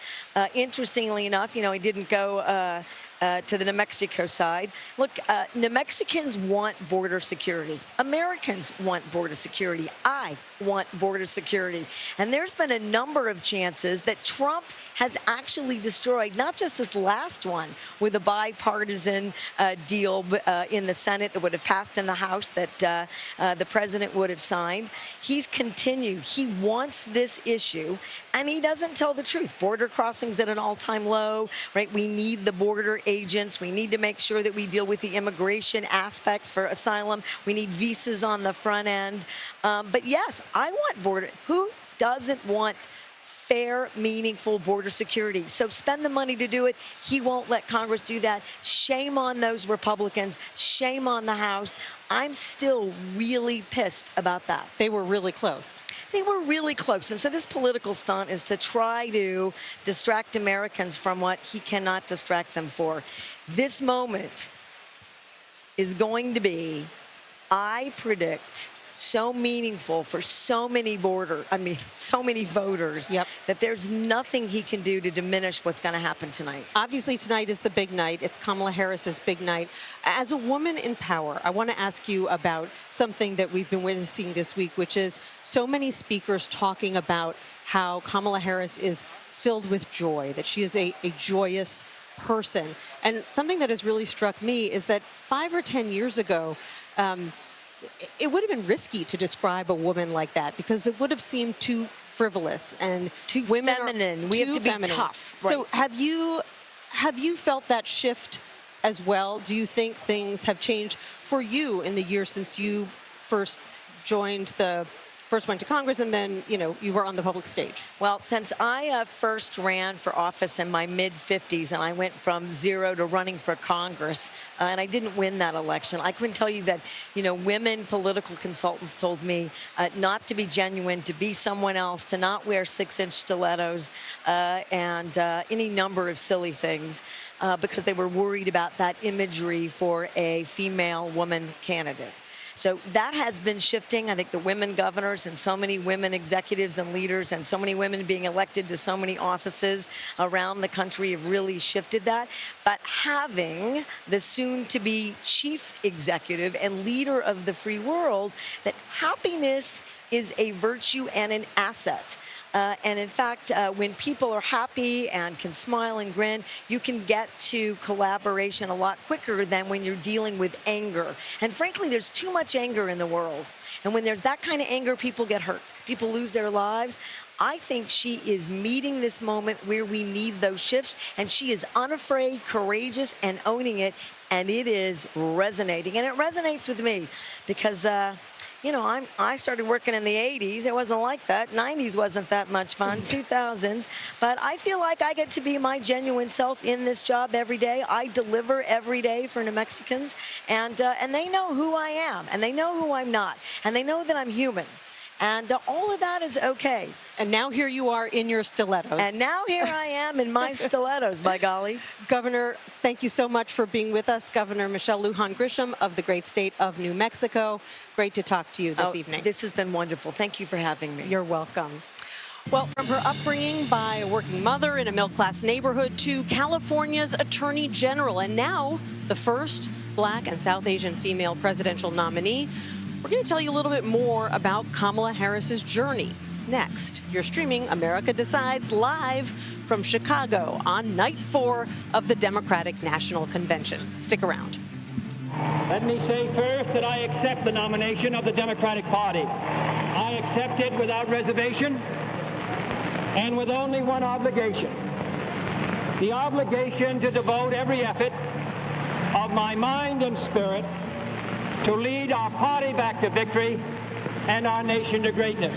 Interestingly enough, you know, he didn't go to the New Mexico side. Look, New Mexicans want border security. Americans want border security. I want border security. And there's been a number of chances that Trump has actually destroyed, not just this last one with a bipartisan deal in the Senate that would have passed in the House that the president would have signed. He's continued. He wants this issue, and he doesn't tell the truth. Border crossings at an all-time low, right? We need the border agents. We need to make sure that we deal with the immigration aspects for asylum. We need visas on the front end. But yes, I want border. Who doesn't want fair, meaningful border security? So spend the money to do it. He won't let Congress do that. Shame on those Republicans. Shame on the House. I'm still really pissed about that. They were really close. They were really close. And so this political stunt is to try to distract Americans from what he cannot distract them for. This moment is going to be, I predict, so meaningful for so many so many voters, that there's nothing he can do to diminish what's going to happen tonight. Obviously, tonight is the big night. It's Kamala Harris's big night. As a woman in power, I want to ask you about something that we've been witnessing this week, which is so many speakers talking about how Kamala Harris is filled with joy, that she is a joyous person. And something that has really struck me is that 5 or 10 years ago, it would have been risky to describe a woman like that because it would have seemed too frivolous and too feminine. We have to be tough. Right. So have you felt that shift as well? Do you think things have changed for you in the years since you first went to Congress and then, you know, you were on the public stage? Well, since I first ran for office in my mid-50s and I went from zero to running for Congress, and I didn't win that election, I can tell you that, you know, women political consultants told me not to be genuine, to be someone else, to not wear 6-inch stilettos and any number of silly things because they were worried about that imagery for a female woman candidate. So that has been shifting. I think the women governors and so many women executives and leaders and so many women being elected to so many offices around the country have really shifted that. But having the soon-to-be chief executive and leader of the free world, that happiness is a virtue and an asset. And in fact, when people are happy and can smile and grin, you can get to collaboration a lot quicker than when you're dealing with anger. And frankly, there's too much anger in the world. And when there's that kind of anger, people get hurt. People lose their lives. I think she is meeting this moment where we need those shifts, and she is unafraid, courageous, and owning it, and it is resonating. And it resonates with me because, you know, I started working in the 80s. It wasn't like that. 90s wasn't that much fun, 2000s. But I feel like I get to be my genuine self in this job every day. I deliver every day for New Mexicans, and they know who I am, and they know who I'm not, and they know that I'm human. And all of that is okay. And now here you are in your stilettos. And now here I am in my stilettos, by golly. Governor, thank you so much for being with us. Governor Michelle Lujan Grisham of the great state of New Mexico. Great to talk to you this evening. This has been wonderful. Thank you for having me. You're welcome. Well, from her upbringing by a working mother in a middle-class neighborhood to California's Attorney General, and now the first Black and South Asian female presidential nominee, we're going to tell you a little bit more about Kamala Harris's journey. Next, you're streaming America Decides live from Chicago on night 4 of the Democratic National Convention. Stick around. Let me say first that I accept the nomination of the Democratic Party. I accept it without reservation and with only one obligation. The obligation to devote every effort of my mind and spirit to lead our party back to victory and our nation to greatness.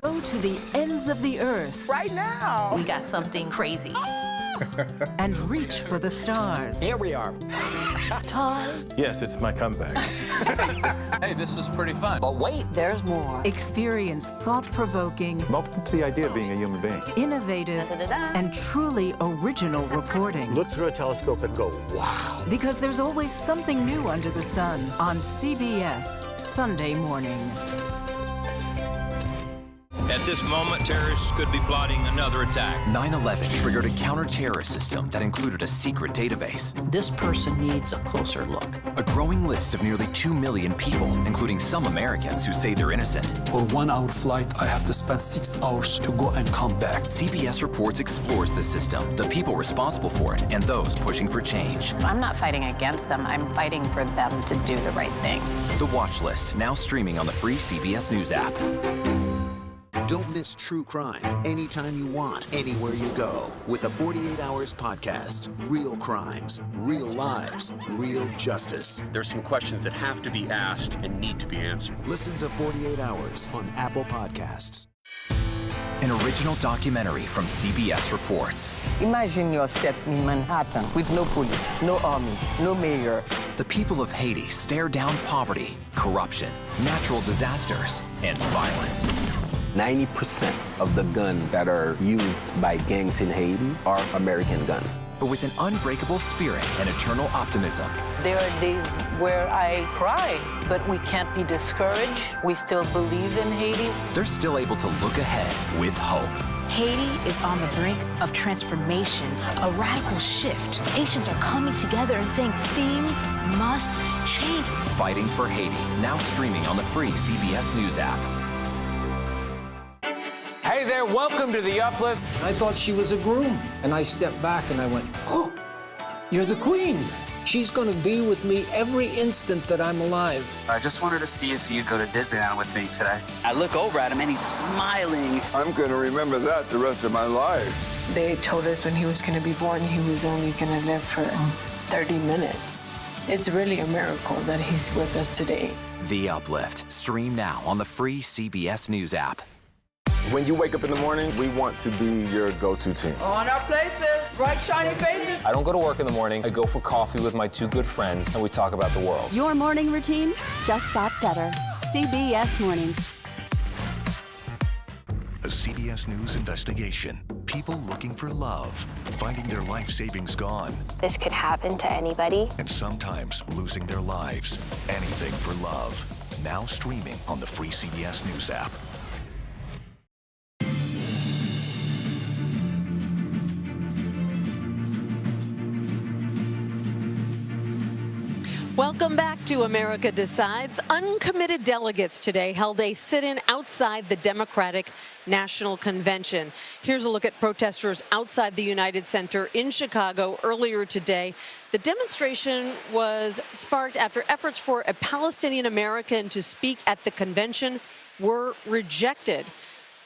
Go to the ends of the earth. Right now. We got something crazy. And reach for the stars. Here we are. Time. Yes, it's my comeback. Hey, this is pretty fun. But wait, there's more. Experience thought-provoking. I'm open to the idea of being a human being. Innovative and truly original reporting. Look through a telescope and go, wow. Because there's always something new under the sun on CBS Sunday morning. At this moment, terrorists could be plotting another attack. 9/11 triggered a counter-terrorist system that included a secret database. This person needs a closer look. A growing list of nearly 2 million people, including some Americans who say they're innocent. For 1 hour flight, I have to spend 6 hours to go and come back. CBS Reports explores the system, the people responsible for it, and those pushing for change. I'm not fighting against them. I'm fighting for them to do the right thing. The Watch List, now streaming on the free CBS News app. Don't miss true crime anytime you want, anywhere you go. With the 48 Hours podcast. Real crimes, real lives, real justice. There's some questions that have to be asked and need to be answered. Listen to 48 Hours on Apple Podcasts. An original documentary from CBS Reports. Imagine yourself in Manhattan with no police, no army, no mayor. The people of Haiti stare down poverty, corruption, natural disasters, and violence. 90% of the guns that are used by gangs in Haiti are American guns. But with an unbreakable spirit and eternal optimism. There are days where I cry, but we can't be discouraged. We still believe in Haiti. They're still able to look ahead with hope. Haiti is on the brink of transformation, a radical shift. Nations are coming together and saying things must change. Fighting for Haiti, now streaming on the free CBS News app. Hey there, welcome to The Uplift. I thought she was a groom, and I stepped back and I went, oh, you're the queen. She's going to be with me every instant that I'm alive. I just wanted to see if you'd go to Disneyland with me today. I look over at him and he's smiling. I'm going to remember that the rest of my life. They told us when he was going to be born, he was only going to live for 30 minutes. It's really a miracle that he's with us today. The Uplift. Stream now on the free CBS News app. When you wake up in the morning, we want to be your go-to team. On our places, bright, shiny faces. I don't go to work in the morning. I go for coffee with my 2 good friends, and we talk about the world. Your morning routine just got better. CBS Mornings. A CBS News investigation. People looking for love, finding their life savings gone. This could happen to anybody. And sometimes losing their lives. Anything for love. Now streaming on the free CBS News app. Welcome back to America Decides. Uncommitted delegates today held a sit-in outside the Democratic National Convention. Here's a look at protesters outside the United Center in Chicago earlier today. The demonstration was sparked after efforts for a Palestinian American to speak at the convention were rejected.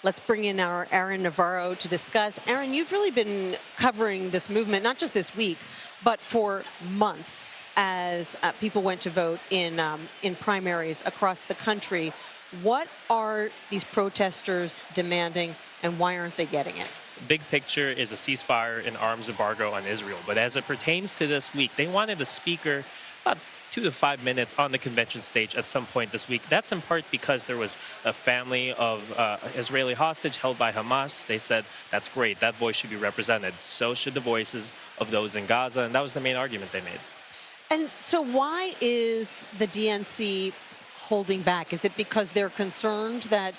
Let's bring in our Aaron Navarro to discuss. Aaron, you've really been covering this movement, not just this week, but for months as people went to vote in primaries across the country. What are these protesters demanding, and why aren't they getting it? Big picture is a ceasefire and arms embargo on Israel. But as it pertains to this week, they wanted a speaker about 2 to 5 minutes on the convention stage at some point this week. That's in part because there was a family of Israeli hostage held by Hamas. They said, that's great, that voice should be represented. So should the voices of those in Gaza. And that was the main argument they made. And so why is the DNC holding back? Is it because they're concerned that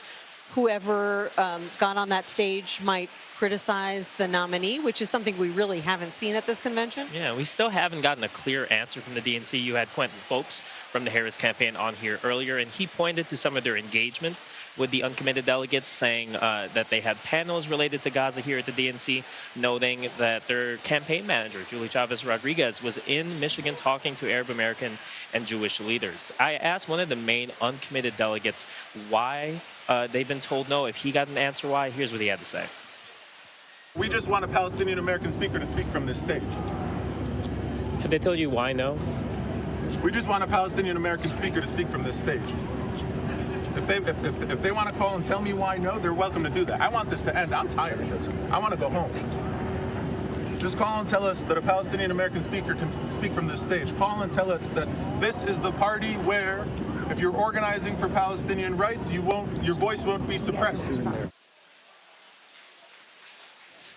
whoever got on that stage might criticize the nominee, which is something we really haven't seen at this convention? Yeah, we still haven't gotten a clear answer from the DNC. You had Quentin Folks from the Harris campaign on here earlier, and he pointed to some of their engagement with the uncommitted delegates, saying that they had panels related to Gaza here at the DNC, noting that their campaign manager, Julie Chavez Rodriguez, was in Michigan talking to Arab American and Jewish leaders. I asked one of the main uncommitted delegates why they've been told no. If he got an answer why, here's what he had to say. We just want a Palestinian American speaker to speak from this stage. Have they told you why no? We just want a Palestinian American speaker to speak from this stage. If they want to call and tell me why no, they're welcome to do that. I want this to end. I'm tired. I want to go home. Just call and tell us that a Palestinian American speaker can speak from this stage. Call and tell us that this is the party where, if you're organizing for Palestinian rights, your voice won't be suppressed.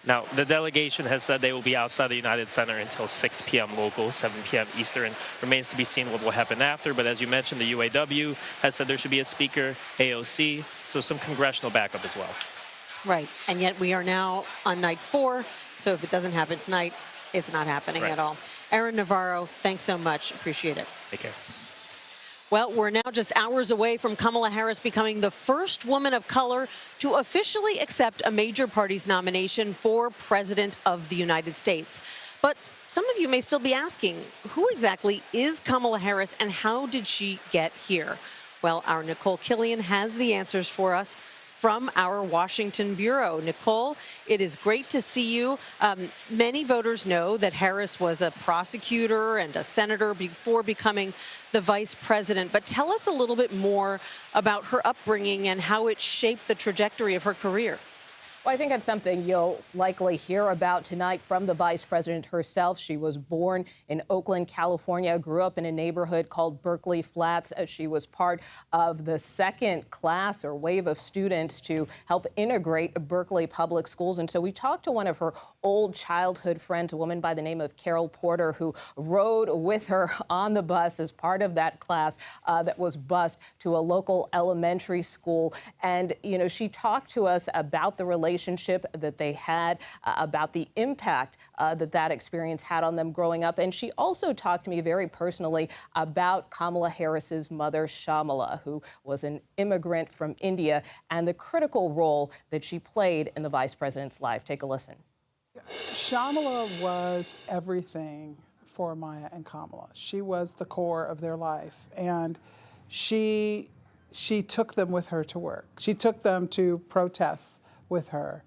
Now, the delegation has said they will be outside the United Center until 6 p.m. local, 7 p.m. Eastern. Remains to be seen what will happen after. But as you mentioned, the UAW has said there should be a speaker, AOC, so some congressional backup as well. Right. And yet we are now on night 4. So if it doesn't happen tonight, it's not happening at all. Aaron Navarro, thanks so much. Appreciate it. Take care. Well, we're now just hours away from Kamala Harris becoming the first woman of color to officially accept a major party's nomination for President of the United States. But some of you may still be asking, who exactly is Kamala Harris and how did she get here? Well, our Nicole Killian has the answers for us from our Washington bureau. Nicole, it is great to see you. Many voters know that Harris was a prosecutor and a senator before becoming the vice president. But tell us a little bit more about her upbringing and how it shaped the trajectory of her career. Well, I think it's something you'll likely hear about tonight from the vice president herself. She was born in Oakland, California, grew up in a neighborhood called Berkeley Flats. She was part of the second class or wave of students to help integrate Berkeley public schools. And so we talked to one of her old childhood friends, a woman by the name of Carol Porter, who rode with her on the bus as part of that class that was bused to a local elementary school. And, you know, she talked to us about the relationship that they had, about the impact that experience had on them growing up. And she also talked to me very personally about Kamala Harris's mother, Shamala, who was an immigrant from India, and the critical role that she played in the vice president's life. Take a listen. Shamala was everything for Maya and Kamala. She was the core of their life. And she took them with her to work. She took them to protests with her.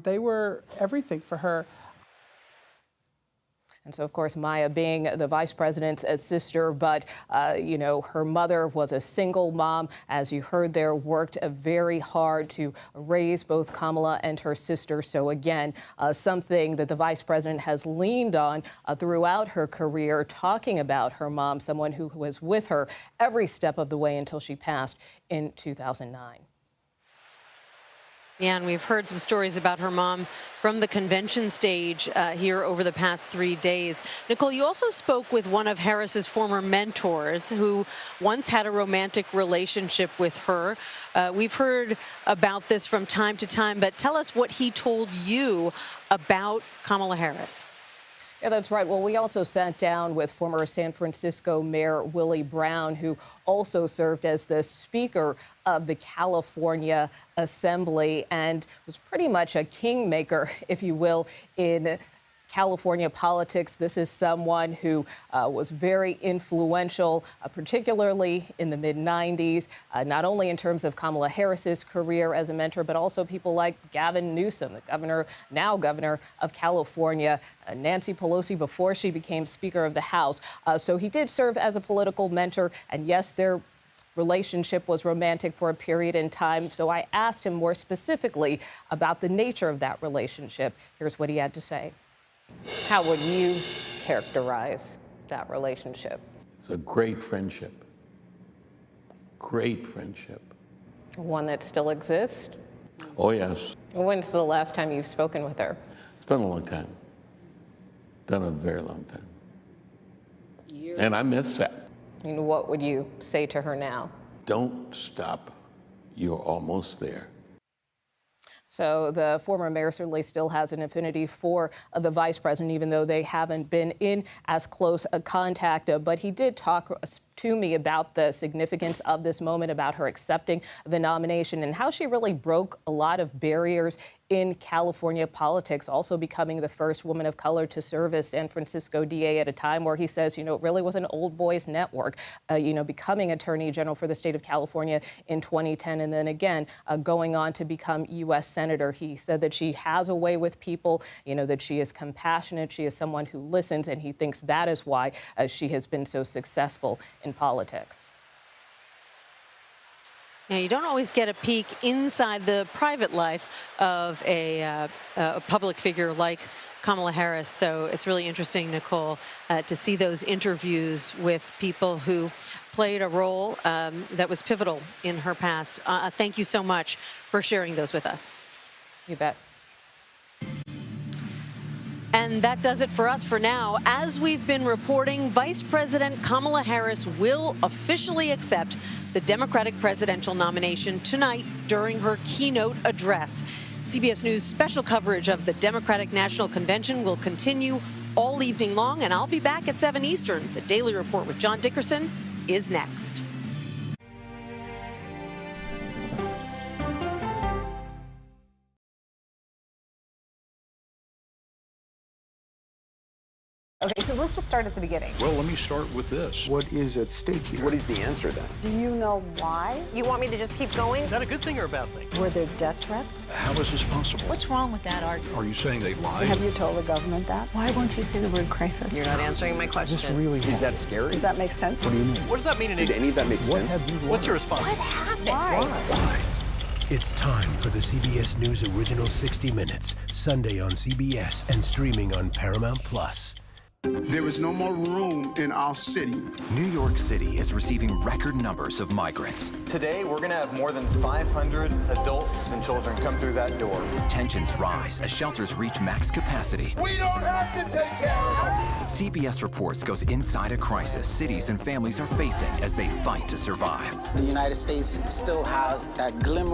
They were everything for her. And so, of course, Maya being the vice president's sister, but, you know, her mother was a single mom, as you heard there, worked very hard to raise both Kamala and her sister. So, again, something that the vice president has leaned on throughout her career, talking about her mom, someone who was with her every step of the way until she passed in 2009. Yeah, and we've heard some stories about her mom from the convention stage here over the past 3 days. Nicole, you also spoke with one of Harris's former mentors who once had a romantic relationship with her. We've heard about this from time to time, but tell us what he told you about Kamala Harris. Yeah, that's right. Well, we also sat down with former San Francisco Mayor Willie Brown, who also served as the Speaker of the California Assembly and was pretty much a kingmaker, if you will, in California politics. This is someone who was very influential, particularly in the mid-90s, not only in terms of Kamala Harris's career as a mentor, but also people like Gavin Newsom, the now governor of California, Nancy Pelosi before she became Speaker of the House. So he did serve as a political mentor, and yes, their relationship was romantic for a period in time. So I asked him more specifically about the nature of that relationship. Here's what he had to say. How would you characterize that relationship? It's a great friendship. Great friendship. One that still exists? Oh, yes. When's the last time you've spoken with her? It's been a long time. Been a very long time. And I miss that. And what would you say to her now? Don't stop. You're almost there. So the former mayor certainly still has an affinity for the vice president, even though they haven't been in as close a contact. But he did talk to me about the significance of this moment, about her accepting the nomination and how she really broke a lot of barriers in California politics, also becoming the first woman of color to serve as San Francisco DA at a time where he says, it really was an old boys network, becoming Attorney General for the state of California in 2010. And then again, going on to become U.S. Senator. He said that she has a way with people, that she is compassionate. She is someone who listens. And he thinks that is why she has been so successful in politics. Now, you don't always get a peek inside the private life of a public figure like Kamala Harris. So it's really interesting, Nicole, to see those interviews with people who played a role that was pivotal in her past. Thank you so much for sharing those with us. You bet. And that does it for us for now. As we've been reporting, Vice President Kamala Harris will officially accept the Democratic presidential nomination tonight during her keynote address. CBS News special coverage of the Democratic National Convention will continue all evening long, and I'll be back at 7 Eastern. The Daily Report with John Dickerson is next. Okay, so let's just start at the beginning. Well, let me start with this. What is at stake here? What is the answer then? Do you know why? You want me to just keep going? Is that a good thing or a bad thing? Were there death threats? How is this possible? What's wrong with that argument? Are you saying they lied? Have you told the government that? Why won't you say the word crisis? You're not answering my question. This really Is that scary? Does that make sense? What do you mean? What does that mean? Did any of that make sense? What's your response? What happened? Why? It's time for the CBS News Original 60 Minutes, Sunday on CBS and streaming on Paramount+. There is no more room in our city. New York City is receiving record numbers of migrants. Today, we're going to have more than 500 adults and children come through that door. Tensions rise as shelters reach max capacity. We don't have to take care of them. CBS Reports goes inside a crisis cities and families are facing as they fight to survive. The United States still has that glimmer